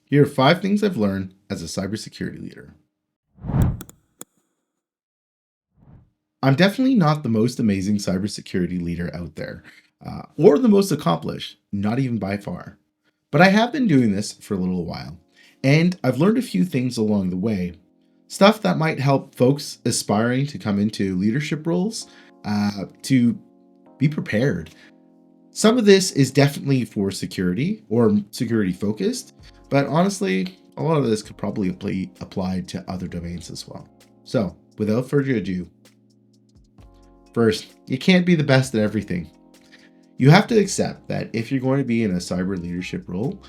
Here are 5 things I've learned as a cybersecurity leader. I'm definitely not the most amazing cybersecurity leader out there, or the most accomplished, not even by far. But I have been doing this for a little while, and I've learned a few things along the way. Stuff that might help folks aspiring to come into leadership roles to be prepared. Some of this is definitely for security or security focused, but honestly, a lot of this could probably be applied to other domains as well. So, without further ado, first, you can't be the best at everything. You have to accept that if you're going to be in a cyber leadership role,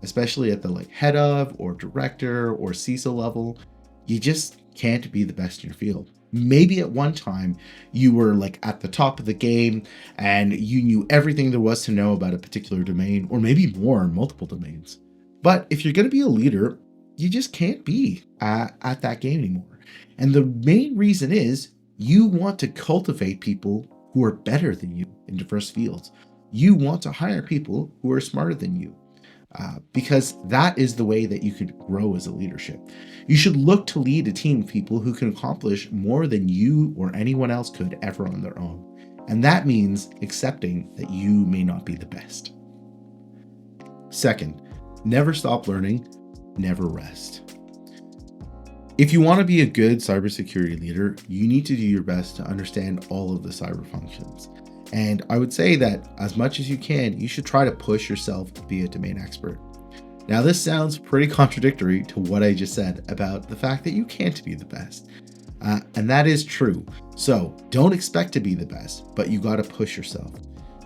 especially at the head of or director or CISO level, you just can't be the best in your field. Maybe at one time you were at the top of the game and you knew everything there was to know about a particular domain, or maybe more in multiple domains. But if you're going to be a leader, you just can't be at that game anymore. And the main reason is you want to cultivate people who are better than you in diverse fields. You want to hire people who are smarter than you. Because that is the way that you could grow as a leadership. You should look to lead a team of people who can accomplish more than you or anyone else could ever on their own. And that means accepting that you may not be the best. Second, never stop learning, never rest. If you want to be a good cybersecurity leader, you need to do your best to understand all of the cyber functions. And I would say that as much as you can, you should try to push yourself to be a domain expert. Now, this sounds pretty contradictory to what I just said about the fact that you can't be the best. And that is true. So don't expect to be the best, but you got to push yourself.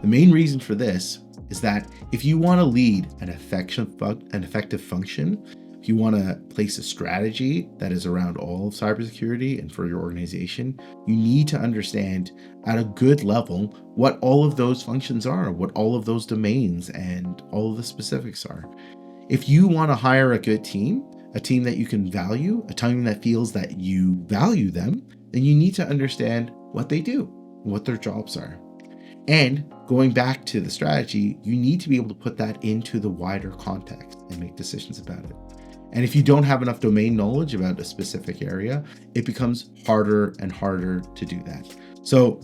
The main reason for this is that if you want to lead an effective function, if you want to place a strategy that is around all of cybersecurity and for your organization, you need to understand at a good level what all of those functions are, what all of those domains and all of the specifics are. If you want to hire a good team, a team that you can value, a team that feels that you value them, then you need to understand what they do, what their jobs are. And going back to the strategy, you need to be able to put that into the wider context and make decisions about it. And if you don't have enough domain knowledge about a specific area, it becomes harder and harder to do that. So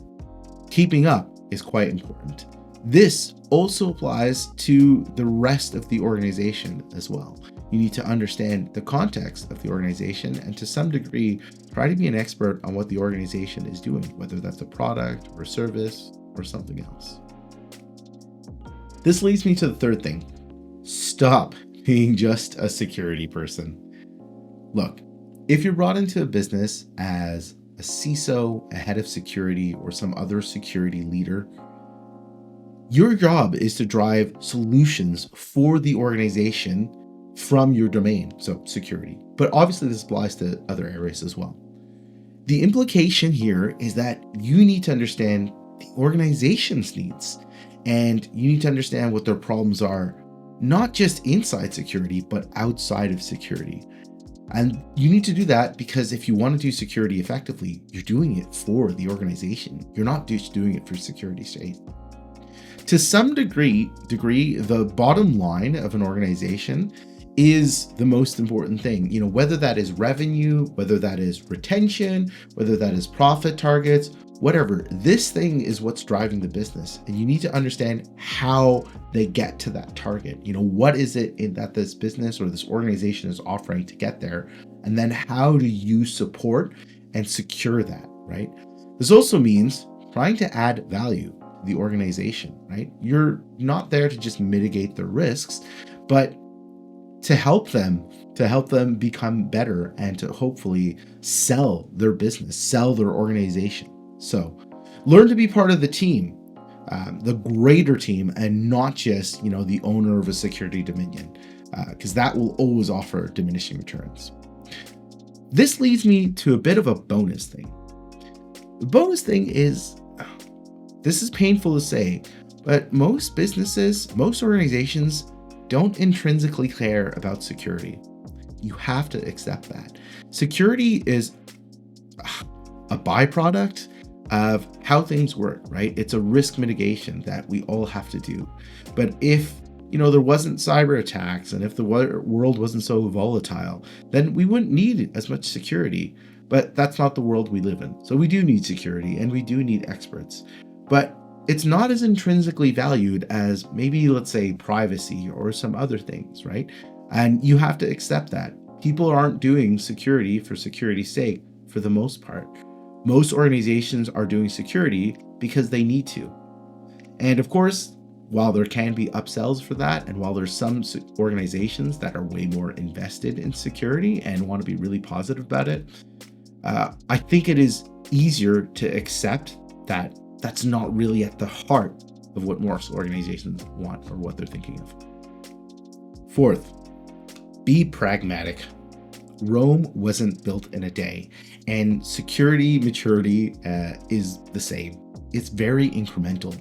keeping up is quite important. This also applies to the rest of the organization as well. You need to understand the context of the organization and to some degree, try to be an expert on what the organization is doing, whether that's a product or a service or something else. This leads me to the third thing. Stop being just a security person. Look, if you're brought into a business as a CISO, a head of security, or some other security leader, your job is to drive solutions for the organization from your domain, so security. But obviously this applies to other areas as well. The implication here is that you need to understand the organization's needs, and you need to understand what their problems are, not just inside security, but outside of security. And you need to do that because if you want to do security effectively, you're doing it for the organization. You're not just doing it for security's sake. To some degree, the bottom line of an organization is the most important thing. Whether that is revenue, whether that is retention, whether that is profit targets, whatever, this thing is what's driving the business. And you need to understand how they get to that target. What is it that this business or this organization is offering to get there? And then how do you support and secure that, right? This also means trying to add value to the organization, right? You're not there to just mitigate the risks, but to help them become better and to hopefully sell their business, sell their organization. So learn to be part of the team, the greater team, and not just, the owner of a security dominion, because that will always offer diminishing returns. This leads me to a bit of a bonus thing. The bonus thing is, this is painful to say, but most businesses, most organizations don't intrinsically care about security. You have to accept that. Security is a byproduct of how things work, right? It's a risk mitigation that we all have to do. But if there wasn't cyber attacks, and if the world wasn't so volatile, then we wouldn't need as much security. But that's not the world we live in. So we do need security and we do need experts. But it's not as intrinsically valued as maybe, let's say, privacy or some other things, right? And you have to accept that. People aren't doing security for security's sake for the most part. Most organizations are doing security because they need to. And of course, while there can be upsells for that, and while there's some organizations that are way more invested in security and want to be really positive about it, I think it is easier to accept that that's not really at the heart of what most organizations want or what they're thinking of. Fourth, be pragmatic. Rome wasn't built in a day, and security maturity is the same. It's very incremental.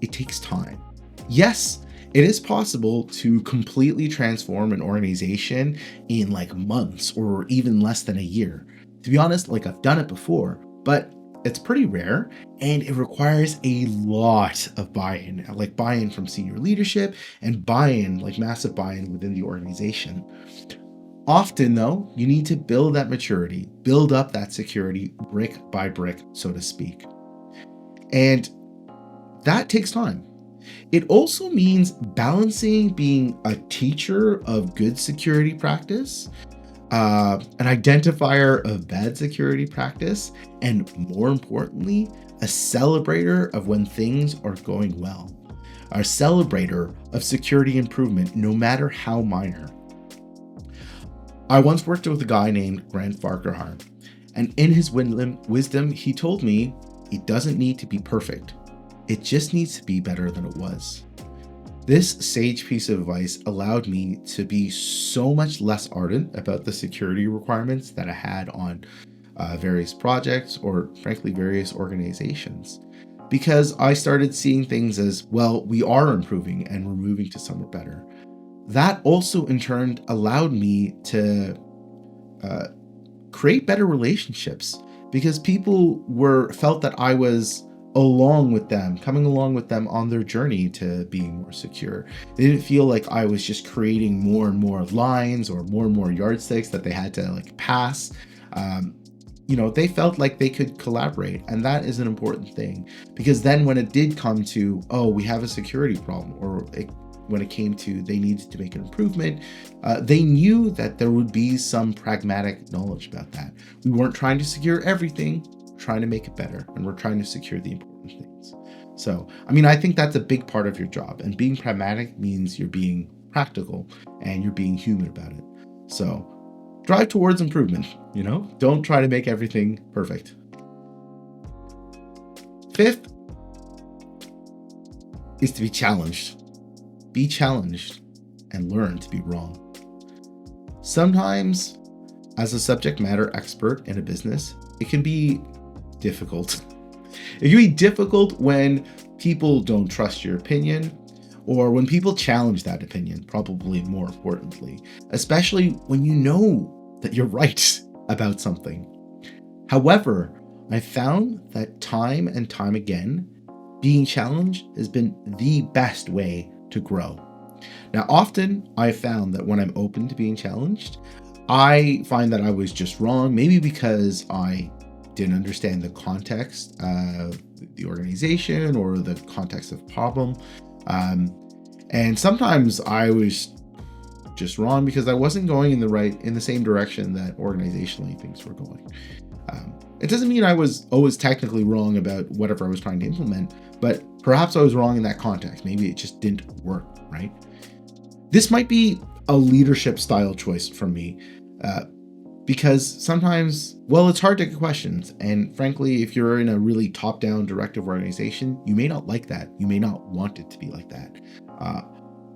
It takes time. Yes, it is possible to completely transform an organization in like months or even less than a year. To be honest, like I've done it before, but it's pretty rare and it requires a lot of buy-in, like buy-in from senior leadership and buy-in, like massive buy-in within the organization. Often though, you need to build that maturity, build up that security brick by brick, so to speak. And that takes time. It also means balancing being a teacher of good security practice, an identifier of bad security practice, and more importantly, a celebrator of when things are going well, a celebrator of security improvement, no matter how minor. I once worked with a guy named Grant Farquhar, and in his wisdom, he told me it doesn't need to be perfect. It just needs to be better than it was. This sage piece of advice allowed me to be so much less ardent about the security requirements that I had on various projects or frankly various organizations, because I started seeing things as, well, we are improving and we're moving to somewhere better. That also in turn allowed me to create better relationships, because people felt that I was coming along with them on their journey to being more secure. They didn't feel like I was just creating more and more lines or more yardsticks that they had to like pass. They felt like they could collaborate, and that is an important thing, because then when it did come to, we have a security problem, or when it came to they needed to make an improvement, they knew that there would be some pragmatic knowledge about that. We weren't trying to secure everything, trying to make it better, and we're trying to secure the important things. So, I think that's a big part of your job, and being pragmatic means you're being practical and you're being human about it. So drive towards improvement, don't try to make everything perfect. Fifth is to be challenged. Be challenged and learn to be wrong. Sometimes, as a subject matter expert in a business, it can be difficult. It can be difficult when people don't trust your opinion, or when people challenge that opinion, probably more importantly, especially when you know that you're right about something. However, I found that time and time again, being challenged has been the best way to grow. Now, often I found that when I'm open to being challenged, I find that I was just wrong, maybe because I didn't understand the context of the organization or the context of the problem. And sometimes I was just wrong because I wasn't going in the same direction that organizationally things were going. It doesn't mean I was always technically wrong about whatever I was trying to implement, but perhaps I was wrong in that context. Maybe it just didn't work, right? This might be a leadership style choice from me, because sometimes, it's hard to get questions. And frankly, if you're in a really top-down directive organization, you may not like that. You may not want it to be like that.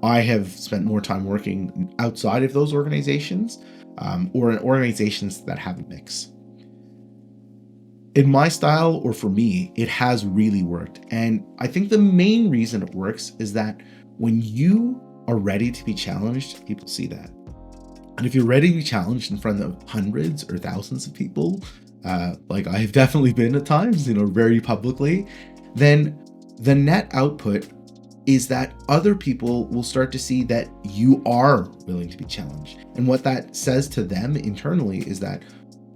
I have spent more time working outside of those organizations, or in organizations that have a mix. In my style, or for me, it has really worked. And I think the main reason it works is that when you are ready to be challenged, people see that. And if you're ready to be challenged in front of hundreds or thousands of people, like I have definitely been at times, very publicly, then the net output is that other people will start to see that you are willing to be challenged. And what that says to them internally is that,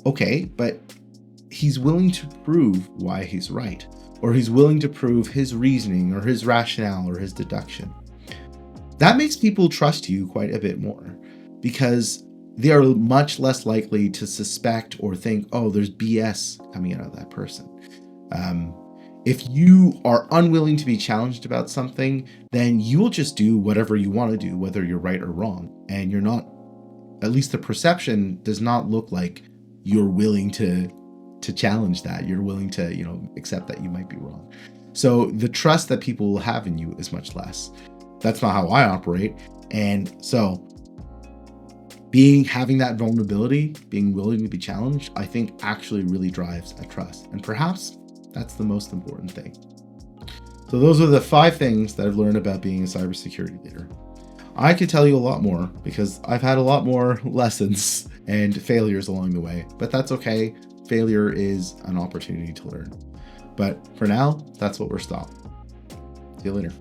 okay, but he's willing to prove why he's right, or he's willing to prove his reasoning or his rationale or his deduction. That makes people trust you quite a bit more, because they are much less likely to suspect or think, oh, there's BS coming out of that person. If you are unwilling to be challenged about something, then you will just do whatever you want to do, whether you're right or wrong. And you're not, at least the perception does not look like you're willing to challenge that. You're willing to, accept that you might be wrong. So the trust that people will have in you is much less. That's not how I operate. And so having that vulnerability, being willing to be challenged, I think actually really drives a trust. And perhaps that's the most important thing. So those are the 5 things that I've learned about being a cybersecurity leader. I could tell you a lot more because I've had a lot more lessons and failures along the way, but that's okay. Failure is an opportunity to learn. But for now, that's what we're stopping. See you later.